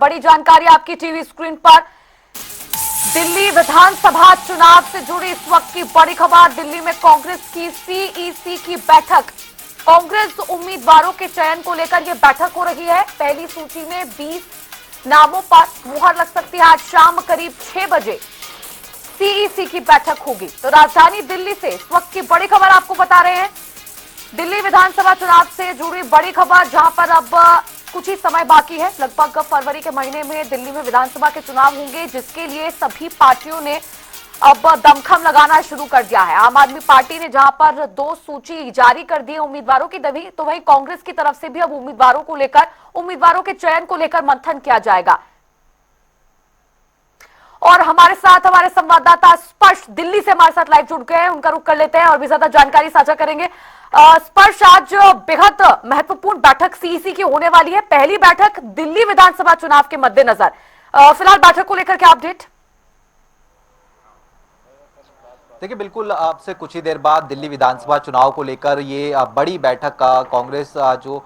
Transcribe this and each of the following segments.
बड़ी जानकारी आपकी टीवी स्क्रीन पर। दिल्ली विधानसभा चुनाव से जुड़ी इस वक्त की बड़ी खबर। दिल्ली में कांग्रेस की सीईसी की बैठक। कांग्रेस उम्मीदवारों के चयन को लेकर यह बैठक हो रही है। पहली सूची में 20 नामों पर मुहर लग सकती है। आज शाम करीब 6 बजे सीईसी की बैठक होगी। तो राजधानी दिल्ली से इस वक्त की बड़ी खबर आपको बता रहे हैं। दिल्ली विधानसभा चुनाव से जुड़ी बड़ी खबर, जहां पर अब कुछ ही समय बाकी है। लगभग फरवरी के महीने में दिल्ली में विधानसभा के चुनाव होंगे, जिसके लिए सभी पार्टियों ने अब दमखम लगाना शुरू कर दिया है। आम आदमी पार्टी ने जहां पर 2 सूची जारी कर दी है उम्मीदवारों की, तो वहीं कांग्रेस की तरफ से भी अब उम्मीदवारों के चयन को लेकर मंथन किया जाएगा। और हमारे साथ हमारे संवाददाता स्पर्श दिल्ली से हमारे साथ लाइव जुड़ गए हैं, उनका रुख कर लेते हैं और भी ज्यादा जानकारी साझा करेंगे। स्पर्श, आज बेहद महत्वपूर्ण बैठक सीईसी की होने वाली है, पहली बैठक दिल्ली विधानसभा चुनाव के मद्देनजर। फिलहाल बैठक को लेकर क्या अपडेट? देखिए, बिल्कुल आपसे कुछ ही देर बाद दिल्ली विधानसभा चुनाव को लेकर ये बड़ी बैठक कांग्रेस जो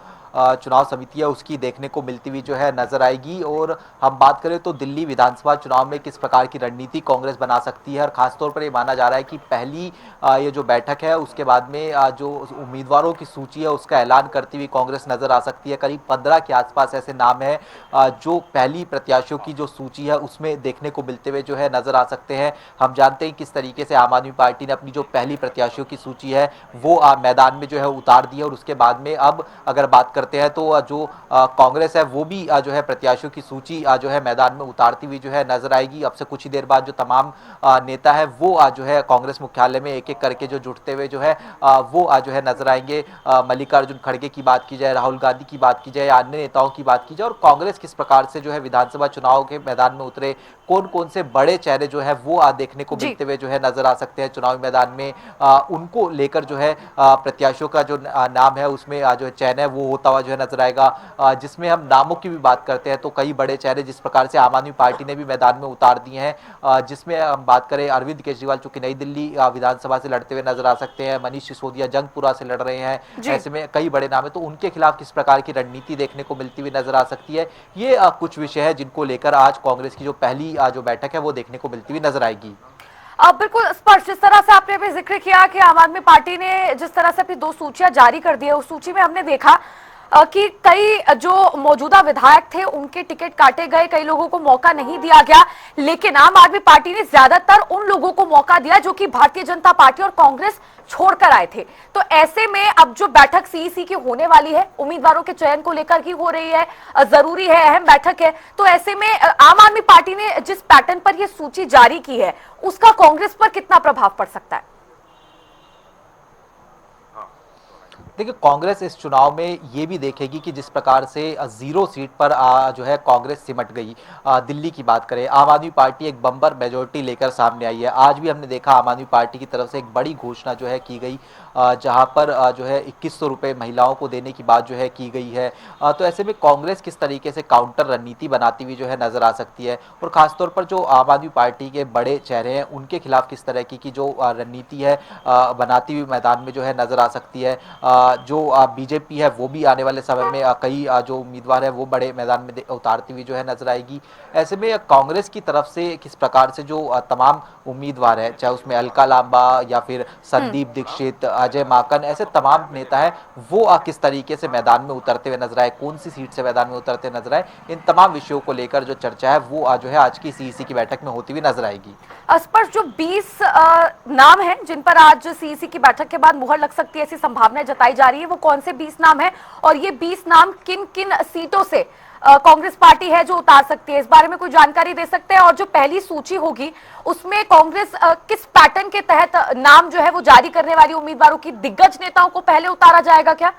चुनाव समिति है उसकी देखने को मिलती हुई जो है नजर आएगी। और हम बात करें तो दिल्ली विधानसभा चुनाव में किस प्रकार की रणनीति कांग्रेस बना सकती है, और खासतौर पर ये माना जा रहा है कि पहली ये जो बैठक है उसके बाद में जो उम्मीदवारों की सूची है उसका ऐलान करती हुई कांग्रेस नजर आ सकती है। करीब 15 के आसपास ऐसे नाम है जो पहली प्रत्याशियों की जो सूची है उसमें देखने को मिलते हुए जो है नजर आ सकते हैं। हम जानते हैं किस तरीके से आम आदमी पार्टी ने अपनी जो पहली प्रत्याशियों की सूची है वो मैदान में जो है उतार दी है, और उसके बाद में अब अगर बात करते हैं तो जो कांग्रेस है वो भी जो है प्रत्याशियों की सूची जो है मैदान में उतारती हुई जो है नजर आएगी। अब से कुछ ही देर बाद जो तमाम नेता है वो जो है कांग्रेस मुख्यालय में एक एक करके जो जुटते हुए जो है वो जो है नजर आएंगे। मल्लिकार्जुन खड़गे की बात की जाए, राहुल गांधी की बात की जाए, अन्य नेताओं की बात की जाए, और कांग्रेस किस प्रकार से जो है विधानसभा चुनाव के मैदान में उतरे, कौन कौन से बड़े चेहरे जो है वो देखने को मिलते हुए जो है नजर आ सकते हैं चुनावी मैदान में, उनको लेकर जो है प्रत्याशियों का जो नाम है उसमें जो है चयन है वो होता हुआ जो है नजर आएगा। जिसमें हम नामों की भी बात करते हैं तो कई बड़े चेहरे जिस प्रकार से आम आदमी पार्टी ने भी मैदान में उतार दिए हैं, जिसमें हम बात करें अरविंद केजरीवाल चूंकि नई दिल्ली विधानसभा से लड़ते हुए नजर आ सकते हैं, मनीष सिसोदिया जंगपुरा से लड़ रहे हैं, ऐसे में कई बड़े नाम है, तो उनके खिलाफ किस प्रकार की रणनीति देखने को मिलती हुई नजर आ सकती है, ये कुछ विषय है जिनको लेकर आज कांग्रेस की जो पहली जो बैठक है वो देखने को मिलती हुई नजर आएगी। अब बिल्कुल स्पष्ट, जिस तरह से आपने भी जिक्र किया कि आम आदमी पार्टी ने जिस तरह से अपनी 2 सूचियां जारी कर दी है, उस सूची में हमने देखा कि कई जो मौजूदा विधायक थे उनके टिकट काटे गए, कई लोगों को मौका नहीं दिया गया, लेकिन आम आदमी पार्टी ने ज्यादातर उन लोगों को मौका दिया जो कि भारतीय जनता पार्टी और कांग्रेस छोड़कर आए थे। तो ऐसे में अब जो बैठक सीईसी की होने वाली है उम्मीदवारों के चयन को लेकर की हो रही है, जरूरी है, अहम बैठक है, तो ऐसे में आम आदमी पार्टी ने जिस पैटर्न पर यह सूची जारी की है उसका कांग्रेस पर कितना प्रभाव पड़ सकता है? देखिए, कांग्रेस इस चुनाव में ये भी देखेगी कि जिस प्रकार से 0 सीट पर जो है कांग्रेस सिमट गई। दिल्ली की बात करें, आम आदमी पार्टी एक बम्पर मेजोरिटी लेकर सामने आई है। आज भी हमने देखा आम आदमी पार्टी की तरफ से एक बड़ी घोषणा जो है की गई, जहां पर जो है 2100 रुपये महिलाओं को देने की बात जो है की गई है। तो ऐसे में कांग्रेस किस तरीके से काउंटर रणनीति बनाती हुई जो है नजर आ सकती है, और खासतौर पर जो आम आदमी पार्टी के बड़े चेहरे हैं उनके खिलाफ किस तरह की जो रणनीति है बनाती हुई मैदान में जो है नजर आ सकती है। जो बीजेपी है वो भी आने वाले समय में कई जो उम्मीदवार है वो बड़े मैदान में उतारती हुई जो है नजर आएगी। ऐसे में कांग्रेस की तरफ से किस प्रकार से जो तमाम उम्मीदवार है, चाहे उसमें अलका लांबा या फिर संदीप दीक्षित, अजय माकन, ऐसे तमाम नेता है वो किस तरीके से मैदान में उतरते हुए नजर आए, कौन सी सीट से मैदान में उतरते नजर आए, इन तमाम विषयों को लेकर जो चर्चा है वो जो है आज की सीईसी की बैठक में होती हुई नजर आएगी। स्पर्श, जो 20 नाम हैं जिन पर आज सीईसी की बैठक के बाद मुहर लग सकती है ऐसी संभावनाएं जताई जा रही है, वो कौन से 20 नाम हैं और ये 20 नाम किन किन सीटों से कांग्रेस पार्टी है जो उतार सकती है, इस बारे में कोई जानकारी दे सकते हैं? और जो पहली सूची होगी उसमें कांग्रेस किस पैटर्न के तहत नाम जो है वो जारी करने वाली उम्मीदवारों की, दिग्गज नेताओं को पहले उतारा जाएगा क्या?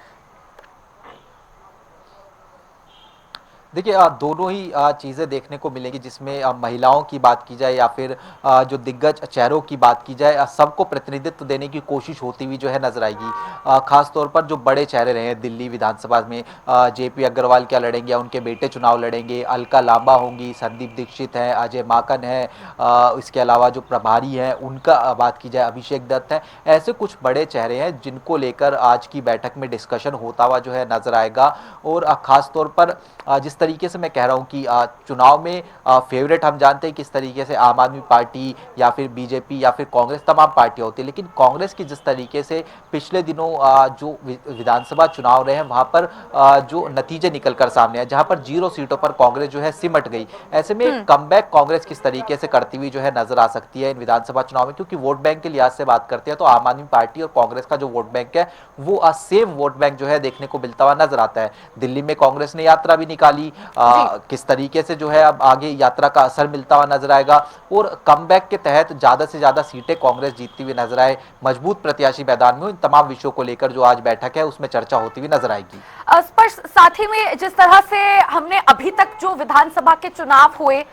देखिए, दोनों ही चीज़ें देखने को मिलेंगी, जिसमें महिलाओं की बात की जाए या फिर जो दिग्गज चेहरों की बात की जाए, सबको प्रतिनिधित्व देने की कोशिश होती हुई जो है नजर आएगी। खास तौर पर जो बड़े चेहरे रहे हैं दिल्ली विधानसभा में, जेपी अग्रवाल क्या लड़ेंगे, उनके बेटे चुनाव लड़ेंगे, अलका लांबा होंगी, संदीप दीक्षित है, अजय माकन है, इसके अलावा जो प्रभारी हैं उनका बात की जाए अभिषेक दत्त है, ऐसे कुछ बड़े चेहरे हैं जिनको लेकर आज की बैठक में डिस्कशन होता हुआ जो है नजर आएगा। और खास तौर पर जिस तरीके से मैं कह रहा हूं कि चुनाव में फेवरेट हम जानते हैं किस तरीके से आम आदमी पार्टी या फिर बीजेपी या फिर कांग्रेस तमाम पार्टियां होती है, लेकिन कांग्रेस की जिस तरीके से पिछले दिनों जो विधानसभा चुनाव रहे हैं वहां पर जो नतीजे निकल कर सामने आए, जहां पर 0 सीटों पर कांग्रेस जो है सिमट गई। ऐसे में कमबैक कांग्रेस किस तरीके से करती हुई जो है नजर आ सकती है इन विधानसभा चुनाव में, क्योंकि वोट बैंक के लिहाज से बात करते हैं तो आम आदमी पार्टी और कांग्रेस का जो वोट बैंक है वो सेम वोट बैंक जो है देखने को मिलता हुआ नजर आता है। दिल्ली में कांग्रेस ने यात्रा भी निकाली, किस तरीके से जो है अब आगे यात्रा का असर मिलता हुआ नजर आएगा और कमबैक के तहत ज्यादा से ज्यादा सीटें कांग्रेस जीतती हुई नजर आए, मजबूत प्रत्याशी मैदान में, इन तमाम विषयों को लेकर जो आज बैठक है उसमें चर्चा होती हुई नजर आएगी। स्पष्ट, साथ ही में जिस तरह से हमने अभी तक जो विधानसभा के चुनाव हुए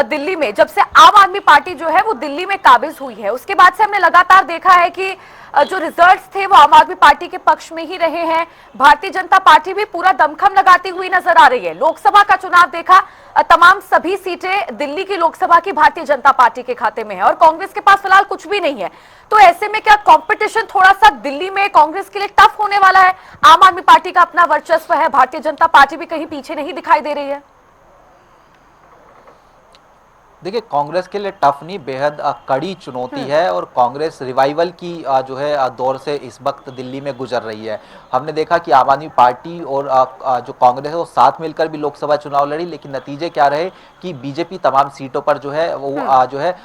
दिल्ली में, जब से आम आदमी पार्टी जो है वो दिल्ली में काबिज हुई है, उसके बाद से हमने लगातार देखा है कि जो रिजल्ट्स थे वो आम आदमी पार्टी के पक्ष में ही रहे हैं। भारतीय जनता पार्टी भी पूरा दमखम लगाती हुई नजर आ रही है। लोकसभा का चुनाव देखा, तमाम सभी सीटें दिल्ली की लोकसभा की भारतीय जनता पार्टी के खाते में है और कांग्रेस के पास फिलहाल कुछ भी नहीं है। तो ऐसे में क्या कंपटीशन थोड़ा सा दिल्ली में कांग्रेस के लिए टफ होने वाला है? आम आदमी पार्टी का अपना वर्चस्व है, भारतीय जनता पार्टी भी कहीं पीछे नहीं दिखाई दे रही है। देखिए, कांग्रेस के लिए टफ नहीं, बेहद कड़ी चुनौती है और कांग्रेस रिवाइवल की जो है दौर से इस वक्त दिल्ली में गुजर रही है। हमने देखा कि आम आदमी पार्टी और जो कांग्रेस है वो साथ मिलकर भी लोकसभा चुनाव लड़ी, लेकिन नतीजे क्या रहे कि बीजेपी तमाम सीटों पर जो है वो जो है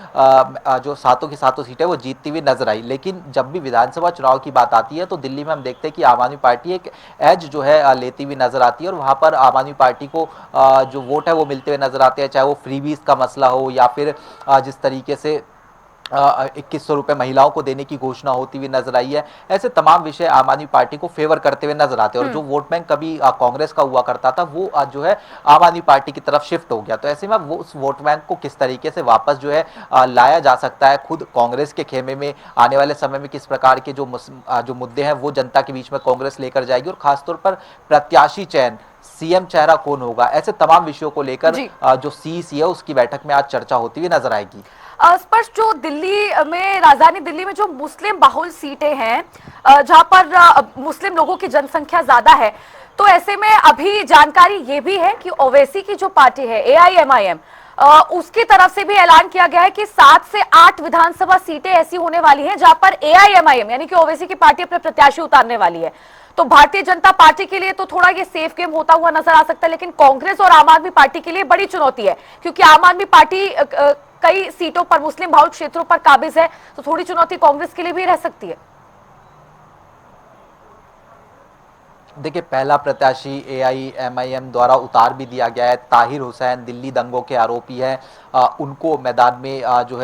जो सातों की सातों सीटें वो जीतती हुई नजर आई। लेकिन जब भी विधानसभा चुनाव की बात आती है तो दिल्ली में हम देखते हैं कि आम आदमी पार्टी एक एज जो है लेती हुई नजर आती है और वहां पर आम आदमी पार्टी को जो वोट है वो मिलते हुए नजर आते हैं, चाहे वो फ्रीबीज का मसला हो या फिर जिस तरीके से 2100 रुपए महिलाओं को देने की घोषणा होती हुई नजर आई है। ऐसे तमाम विषय आम आदमी पार्टी को फेवर करते हुए नजर आते हैं और जो वोट बैंक कभी कांग्रेस का हुआ करता था वो जो है आम आदमी पार्टी की तरफ शिफ्ट हो गया। तो ऐसे में वो उस वोट बैंक को किस तरीके से वापस जो है लाया जा सकता है, खुद कांग्रेस के खेमे में आने वाले समय में किस प्रकार के जो मुद्दे हैं वो जनता के बीच में कांग्रेस लेकर जाएगी और खासतौर पर प्रत्याशी चयन, सीएम चेहरा कौन होगा, ऐसे तमाम विषयों को लेकर जो सीईसी है उसकी बैठक में आज चर्चा होती हुई नजर आएगी। स्पष्ट, जो दिल्ली में, राजधानी दिल्ली में जो मुस्लिम बाहुल सीटें हैं, जहां पर मुस्लिम लोगों की जनसंख्या ज्यादा है, तो ऐसे में अभी जानकारी ये भी है कि ओवैसी की जो पार्टी है एआईएमआईएम, उसकी तरफ से भी ऐलान किया गया है कि 7 से 8 विधानसभा सीटें ऐसी होने वाली हैं जहां पर एआईएमआईएम यानी कि ओवैसी की पार्टी अपने प्रत्याशी उतारने वाली है। तो भारतीय जनता पार्टी के लिए तो थोड़ा ये सेफ गेम होता हुआ नजर आ सकता है, लेकिन कांग्रेस और आम आदमी पार्टी के लिए बड़ी चुनौती है, क्योंकि आम आदमी पार्टी कई सीटों पर मुस्लिम बहुल क्षेत्रों पर काबिज है, तो थोड़ी चुनौती कांग्रेस के लिए भी रह सकती है। देखिए, पहला प्रत्याशी एआईएमआईएम द्वारा उतार भी दिया गया है। ताहिर हुसैन दिल्ली दंगों के आरोपी हैं, उनको मैदान में जो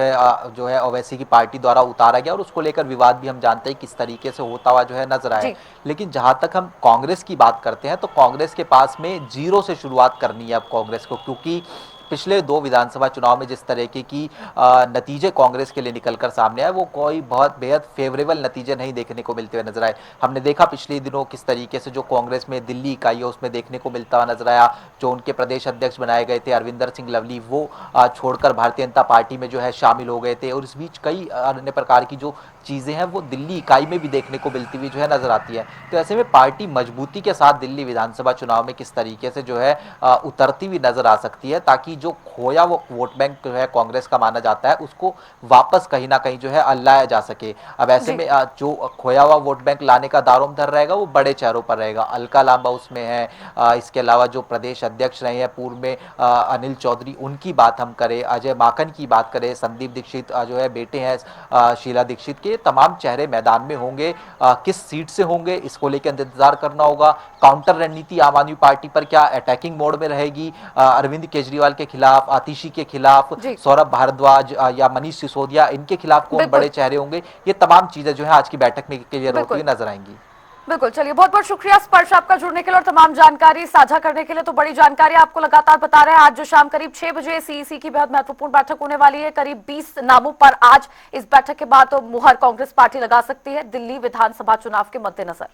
है ओवैसी की पार्टी द्वारा उतारा गया और उसको लेकर विवाद भी हम जानते हैं किस तरीके से होता हुआ जो है नजर आए। लेकिन जहां तक हम कांग्रेस की बात करते हैं तो कांग्रेस के पास में 0 से शुरुआत करनी है अब कांग्रेस को, क्योंकि पिछले 2 विधानसभा चुनाव में जिस तरीके की नतीजे कांग्रेस के लिए निकलकर सामने आए वो कोई बहुत बेहद फेवरेबल नतीजे नहीं देखने को मिलते हुए नजर आए। हमने देखा पिछले दिनों किस तरीके से जो कांग्रेस में दिल्ली इकाई है उसमें देखने को मिलता हुआ नजर आया। जो उनके प्रदेश अध्यक्ष बनाए गए थे अरविंदर सिंह लवली, वो छोड़कर भारतीय जनता पार्टी में जो है शामिल हो गए थे और इस बीच कई अन्य प्रकार की जो चीजें हैं वो दिल्ली इकाई में भी देखने को मिलती हुई जो है नजर आती है। तो ऐसे में पार्टी मजबूती के साथ दिल्ली विधानसभा चुनाव में किस तरीके से जो है उतरती हुई नजर आ सकती है, ताकि जो खोया वो वोट बैंक जो है कांग्रेस का माना जाता है उसको वापस कहीं ना कहीं जो है लाया जा सके। अब ऐसे में जो खोया हुआ वोट बैंक लाने का दारोमदार रहेगा वो बड़े चेहरों पर रहेगा। अलका लांबा उसमें है, इसके अलावा जो प्रदेश अध्यक्ष रहे हैं पूर्व में अनिल चौधरी, उनकी बात हम करें, अजय माकन की बात करें, संदीप दीक्षित जो है बेटे हैं शीला दीक्षित के, तमाम चेहरे मैदान में होंगे। किस सीट से होंगे इसको लेकर इंतजार करना होगा। काउंटर रणनीति आम आदमी पार्टी पर क्या अटैकिंग मोड में रहेगी, अरविंद केजरीवाल के खिलाफ, आतिशी के खिलाफ, सौरभ भारद्वाज या मनीष सिसोदिया, इनके खिलाफ कौन बड़े चेहरे होंगे, ये तमाम चीजें जो है आज की बैठक में क्लियर होती हुई नजर आएंगी। बिल्कुल, चलिए बहुत बहुत शुक्रिया स्पर्श आपका जुड़ने के लिए और तमाम जानकारी साझा करने के लिए। तो बड़ी जानकारी आपको लगातार बता रहे हैं। आज जो शाम करीब 6 बजे सीईसी की बेहद महत्वपूर्ण बैठक होने वाली है। करीब 20 नामों पर आज इस बैठक के बाद मुहर कांग्रेस पार्टी लगा सकती है दिल्ली विधानसभा चुनाव के मद्देनजर।